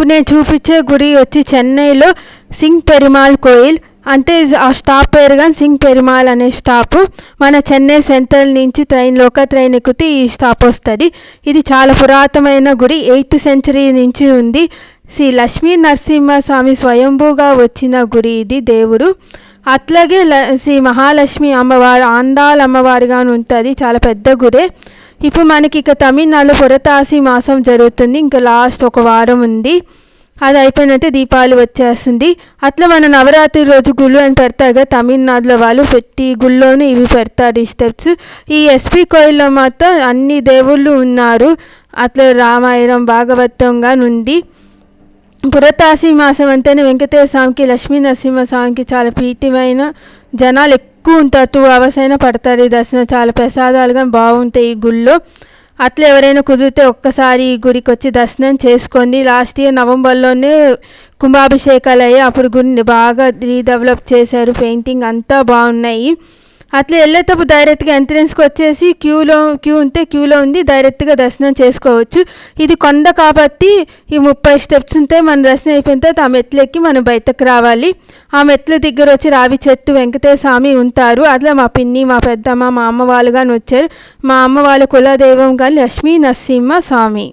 ఇప్పుడు నేను చూపించే గుడి వచ్చి చెన్నైలో సింగ్ పెరుమాళ్ కోయిల్, అంటే ఆ స్టాప్ పేరు కానీ సింగ్ పెరుమాళ్ అనే స్టాపు. మన చెన్నై సెంట్రల్ నుంచి లోకల్ ట్రైన్ ఎక్కితే ఈ స్టాప్ వస్తుంది. ఇది చాలా పురాతనమైన గుడి, 8th century నుంచి ఉంది. శ్రీ లక్ష్మీ నరసింహస్వామి స్వయంభూగా వచ్చిన గుడి ఇది దేవుడు. అట్లాగే శ్రీ మహాలక్ష్మి అమ్మవారు ఆండాళ్ అమ్మవారిగా ఉంటుంది, చాలా పెద్ద గుడే. ఇప్పుడు మనకి ఇక తమిళనాడులో పురతాసి మాసం జరుగుతుంది, ఇంకా లాస్ట్ ఒక వారం ఉంది. అది అయిపోయినట్టే దీపావళి వచ్చేస్తుంది. అట్లా మన నవరాత్రి రోజు గుళ్ళు అని పెడతారు కదా తమిళనాడులో వాళ్ళు, ప్రతి గుళ్ళోనూ ఇవి పెడతారు ఈ స్టెప్స్. ఈ ఎస్పీ కోయిల్లో మాత్రం అన్ని దేవుళ్ళు ఉన్నారు, అట్లా రామాయణం భాగవతంగా నుండి. పురతాసి మాసం అంటేనే వెంకటేశ్వర స్వామికి లక్ష్మీ నరసింహస్వామికి చాలా ప్రీతిమైన, జనాలు ఎక్కువ ఉంటారు, 2 hours అయినా పడతారు ఈ దర్శనం. చాలా ప్రసాదాలుగా బాగుంటాయి ఈ గుళ్ళో. అట్లా ఎవరైనా కుదిరితే ఒక్కసారి ఈ గుడికి వచ్చి దర్శనం చేసుకోండి. లాస్ట్ ఇయర్ నవంబర్లోనే కుంభాభిషేకాలు అయ్యాయి, అప్పుడు గుడిని బాగా రీడెవలప్ చేశారు, పెయింటింగ్ అంతా బాగున్నాయి. అట్లా వెళ్ళేటప్పుడు డైరెక్ట్గా ఎంట్రెన్స్కి వచ్చేసి క్యూ ఉంటే క్యూలో ఉంది, డైరెక్ట్గా దర్శనం చేసుకోవచ్చు. ఇది కొండ కాబట్టి ఈ 30 steps ఉంటే మన దర్శనం అయిపోయిన తర్వాత ఆ మెట్లు ఎక్కి మనం బయటకు రావాలి. ఆ మెట్ల దగ్గర వచ్చి రావి చెట్టు వెంకటేశ్వర స్వామి ఉంటారు. అట్లా మా పిన్ని, మా పెద్దమ్మ, మా అమ్మ వాళ్ళు కానీ వచ్చారు. మా అమ్మ వాళ్ళ కులదైవం కానీ లక్ష్మీ నరసింహ స్వామి.